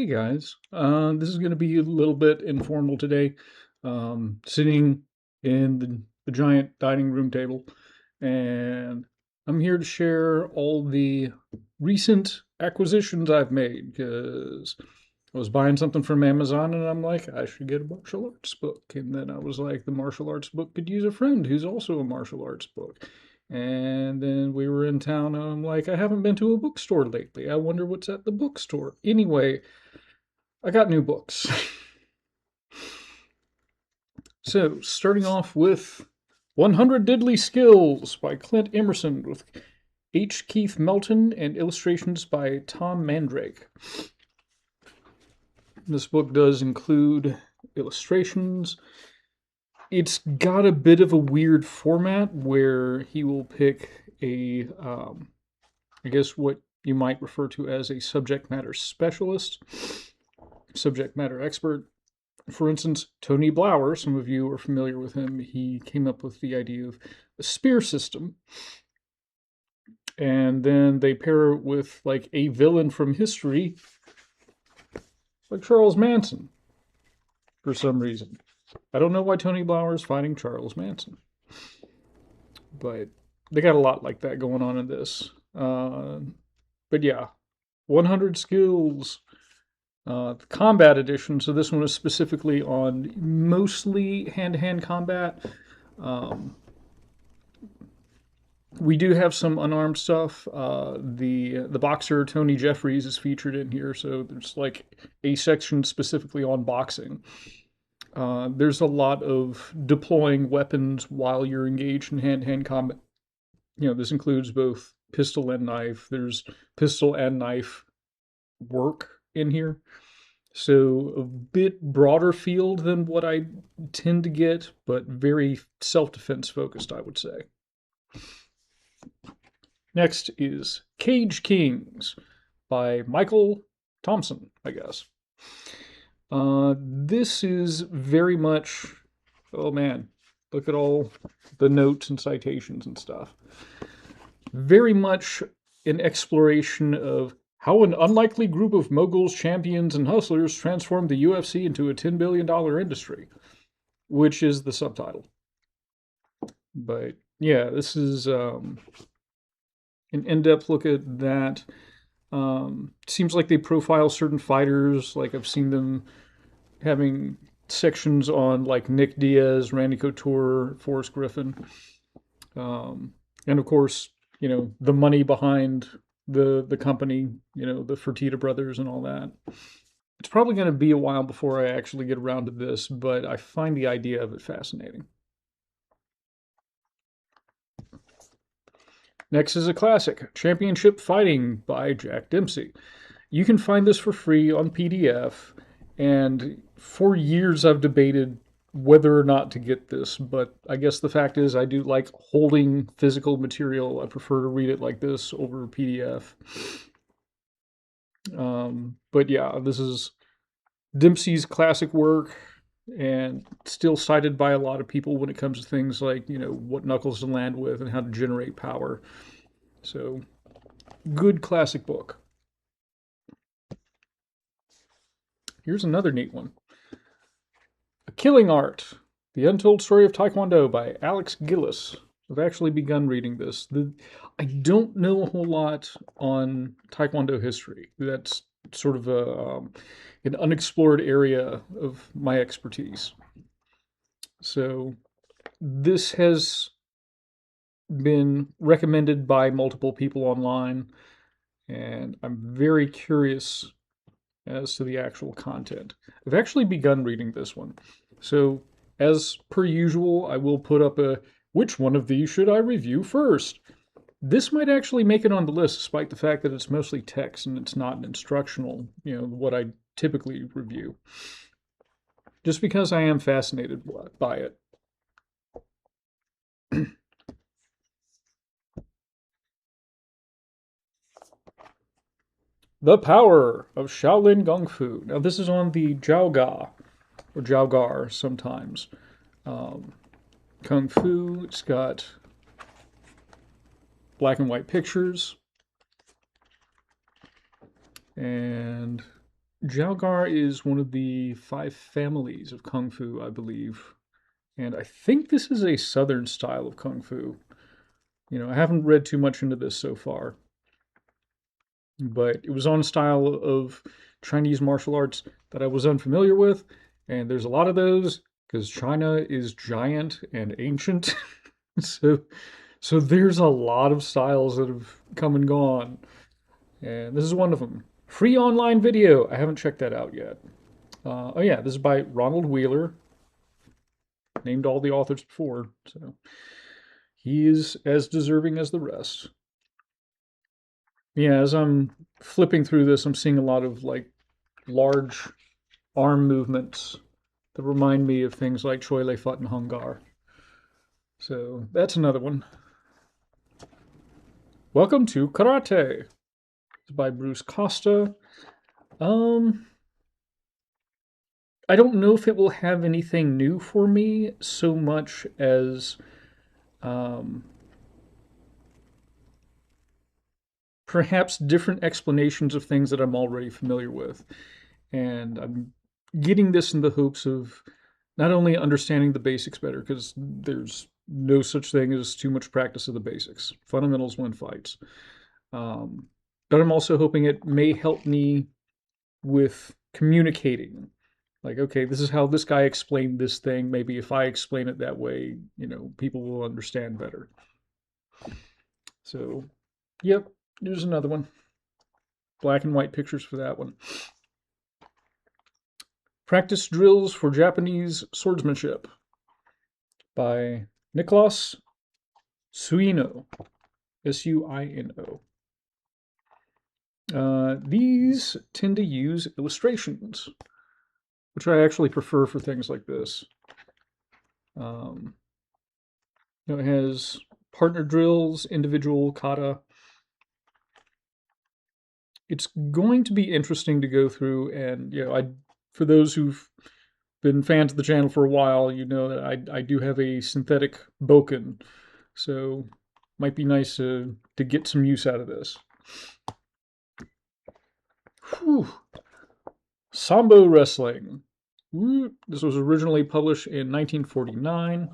Hey guys, this is going to be a little bit informal today. Sitting in the giant dining room table, and I'm here to share all the recent acquisitions I've made because I was buying something from Amazon and I'm like, I should get a martial arts book. And then I was like, the martial arts book could use a friend who's also a martial arts book. And then we were in town and I'm like, I haven't been to a bookstore lately. I wonder what's at the bookstore. Anyway, I got new books. So, starting off with 100 Deadly Skills by Clint Emerson with H. Keith Melton and illustrations by Tom Mandrake. This book does include illustrations. It's got a bit of a weird format where he will pick I guess what you might refer to as a subject matter specialist, subject matter expert. For instance, Tony Blauer, some of you are familiar with him, he came up with the idea of a spear system. And then they pair it with like a villain from history, like Charles Manson, for some reason. I don't know why Tony Blauer is fighting Charles Manson, but they got a lot like that going on in this. But yeah, 100 skills. The combat edition, so this one is specifically on mostly hand-to-hand combat. Um, we do have some unarmed stuff. The boxer Tony Jeffries is featured in here, so there's like a section specifically on boxing. There's a lot of deploying weapons while you're engaged in hand-to-hand combat. This includes both pistol and knife. There's pistol and knife work in here. So a bit broader field than what I tend to get, but very self-defense focused, I would say. Next is Cage Kings by Michael Thompson, I guess. This is very much, oh man, look at all the notes and citations and stuff. Very much an exploration of how an unlikely group of moguls, champions, and hustlers transformed the UFC into a $10 billion industry, which is the subtitle. But yeah, this is an in-depth look at that. Seems like they profile certain fighters. Like I've seen them having sections on like Nick Diaz, Randy Couture, Forrest Griffin, and of course, the money behind the company, the Fertitta brothers and all that. It's probably going to be a while before I actually get around to this, but I find the idea of it fascinating. Next is a classic, Championship Fighting by Jack Dempsey. You can find this for free on PDF, and for years I've debated whether or not to get this, but I guess the fact is I do like holding physical material. I prefer to read it like this over PDF. But yeah, this is Dempsey's classic work and still cited by a lot of people when it comes to things like, what knuckles to land with and how to generate power. So, good classic book. Here's another neat one. A Killing Art, The Untold Story of Taekwondo by Alex Gillis. I've actually begun reading this. I don't know a whole lot on Taekwondo history. That's sort of an unexplored area of my expertise. So this has been recommended by multiple people online, and I'm very curious as to the actual content. I've actually begun reading this one. So, as per usual, I will put up a which one of these should I review first? This might actually make it on the list, despite the fact that it's mostly text and it's not an instructional, what I typically review. Just because I am fascinated by it. The Power of Shaolin Kung Fu. Now, this is on the Jiaoga, or Jiaogar sometimes. Kung Fu, it's got black and white pictures. And Jiaogar is one of the 5 families of Kung Fu, I believe. And I think this is a southern style of Kung Fu. I haven't read too much into this so far, but it was on a style of Chinese martial arts that I was unfamiliar with. And there's a lot of those because China is giant and ancient. so, so there's a lot of styles that have come and gone. And this is one of them. Free online video. I haven't checked that out yet. Oh yeah, this is by Ronald Wheeler. Named all the authors before, so he is as deserving as the rest. Yeah, as I'm flipping through this, I'm seeing a lot of like large arm movements that remind me of things like Choi Lei Fut and Hung Gar. So that's another one. Welcome to Karate. It's by Bruce Costa. I don't know if it will have anything new for me so much as um, perhaps different explanations of things that I'm already familiar with. And I'm getting this in the hopes of not only understanding the basics better, because there's no such thing as too much practice of the basics. Fundamentals win fights. Um, but I'm also hoping it may help me with communicating. Like, okay, this is how this guy explained this thing. Maybe if I explain it that way, people will understand better. So, yep, here's another one. Black and white pictures for that one. Practice Drills for Japanese Swordsmanship by Nicholas Suino. Suino. These tend to use illustrations, which I actually prefer for things like this. It has partner drills, individual kata. It's going to be interesting to go through, and for those who've been fans of the channel for a while, you know that I do have a synthetic bokken, so might be nice to get some use out of this. Whew. Sambo Wrestling. This was originally published in 1949.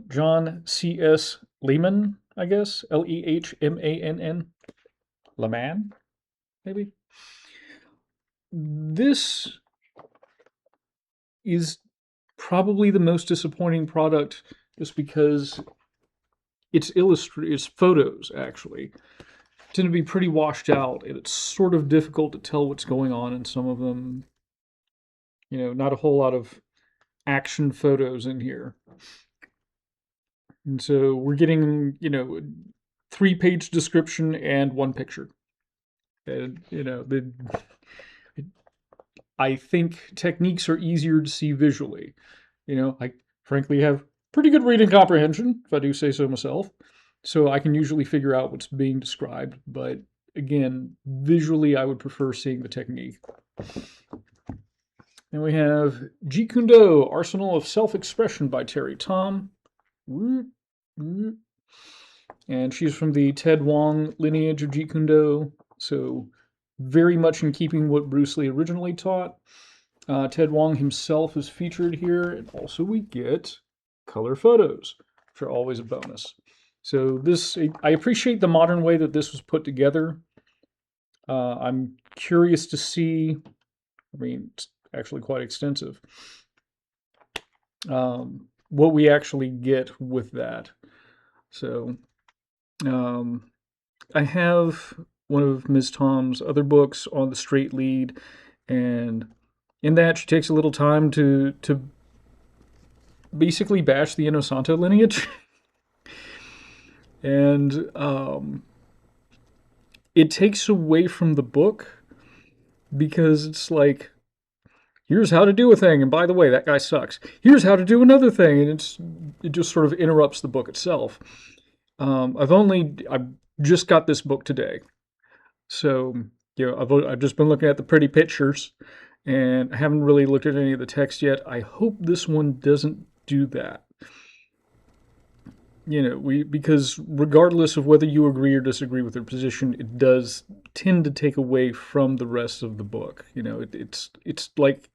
John C.S. Lehman, I guess. Lehmann. Lehman, maybe. This is probably the most disappointing product just because it's photos, actually. Tend to be pretty washed out, and it's sort of difficult to tell what's going on in some of them. Not a whole lot of action photos in here. And so we're getting, 3-page description and 1 picture. And, I think techniques are easier to see visually. I frankly have pretty good reading comprehension, if I do say so myself. So I can usually figure out what's being described. But again, visually, I would prefer seeing the technique. And we have Jeet Kune Do, Arsenal of Self-Expression by Terry Tom. And she's from the Ted Wong lineage of Jeet Kune Do, so very much in keeping what Bruce Lee originally taught. Ted Wong himself is featured here, and also we get color photos, which are always a bonus. So I appreciate the modern way that this was put together. I'm curious to see, it's actually quite extensive, what we actually get with that. So I have one of Ms. Tom's other books on the straight lead, and in that she takes a little time to basically bash the Inosanto lineage. And it takes away from the book because it's like, here's how to do a thing, and by the way, that guy sucks. Here's how to do another thing, and it just sort of interrupts the book itself. I've just got this book today, so I've just been looking at the pretty pictures, and I haven't really looked at any of the text yet. I hope this one doesn't do that. because regardless of whether you agree or disagree with their position, it does tend to take away from the rest of the book. It's like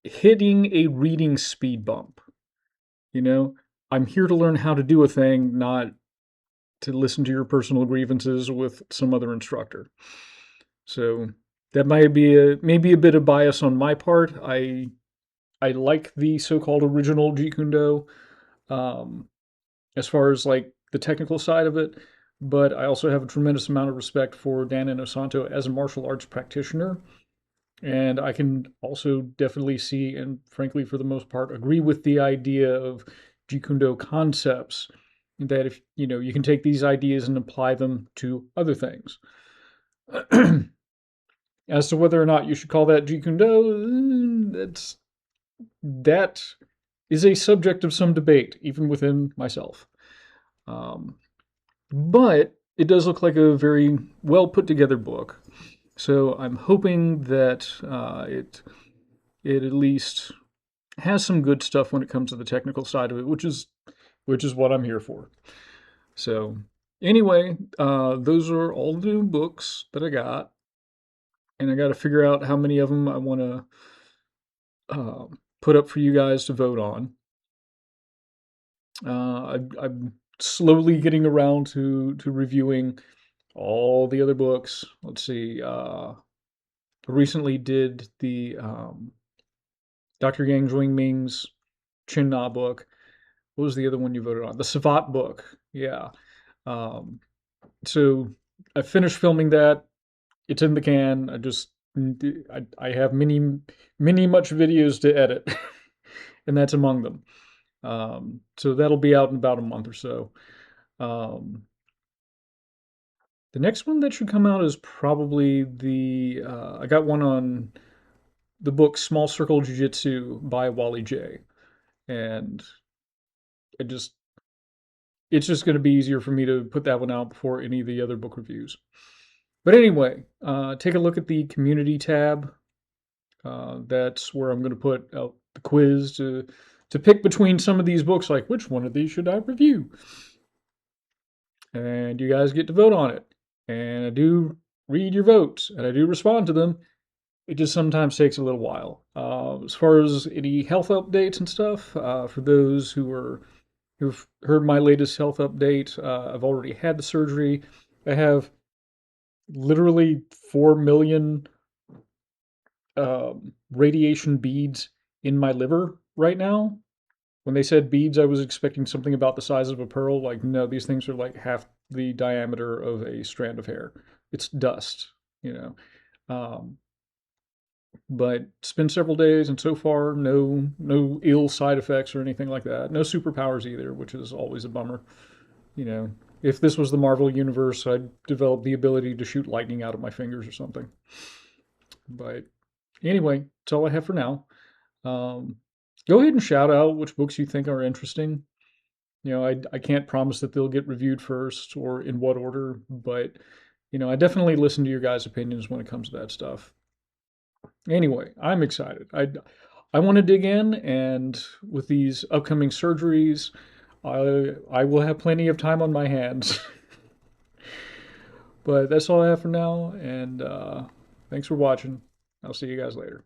hitting a reading speed bump. You know, I'm here to learn how to do a thing, not to listen to your personal grievances with some other instructor. So that might be maybe a bit of bias on my part. I like the so-called original Jeet Kune Do, um, as far as like the technical side of it, but I also have a tremendous amount of respect for Dan Inosanto as a martial arts practitioner. And I can also definitely see, and frankly, for the most part, agree with the idea of Jeet Kune Do concepts that if you can take these ideas and apply them to other things. As to whether or not you should call that Jeet Kune Do, that is a subject of some debate, even within myself. Um, but it does look like a very well put together book. So I'm hoping that it at least has some good stuff when it comes to the technical side of it, which is what I'm here for. So anyway, those are all the new books that I got, and I got to figure out how many of them I want to put up for you guys to vote on. I'm slowly getting around to reviewing all the other books. Let's see. I recently did the Dr. Yang Ming's Chin Na book. What was the other one you voted on? The Savat book. Yeah. Um, so I finished filming that. It's in the can. I have many much videos to edit, and that's among them. So that'll be out in about a month or so. Um, the next one that should come out is probably the I got one on the book Small Circle Jiu Jitsu by Wally J. And it just it's just going to be easier for me to put that one out before any of the other book reviews. But anyway, take a look at the community tab. That's where I'm going to put out the quiz to pick between some of these books, like which one of these should I review, and you guys get to vote on it. And I do read your votes, and I do respond to them. It just sometimes takes a little while. As far as any health updates and stuff, for those who've heard my latest health update, I've already had the surgery. I have literally 4 million radiation beads in my liver right now. When they said beads, I was expecting something about the size of a pearl. Like, no, these things are like half the diameter of a strand of hair. It's dust, you know. Um, but it's been several days, and so far, no ill side effects or anything like that. No superpowers either, which is always a bummer. You know, if this was the Marvel universe, I'd develop the ability to shoot lightning out of my fingers or something. But anyway, that's all I have for now. Um, Go ahead and shout out which books you think are interesting. I can't promise that they'll get reviewed first or in what order, but I definitely listen to your guys' opinions when it comes to that stuff. Anyway, I'm excited. I want to dig in, and with these upcoming surgeries, I will have plenty of time on my hands. But that's all I have for now, and thanks for watching. I'll see you guys later.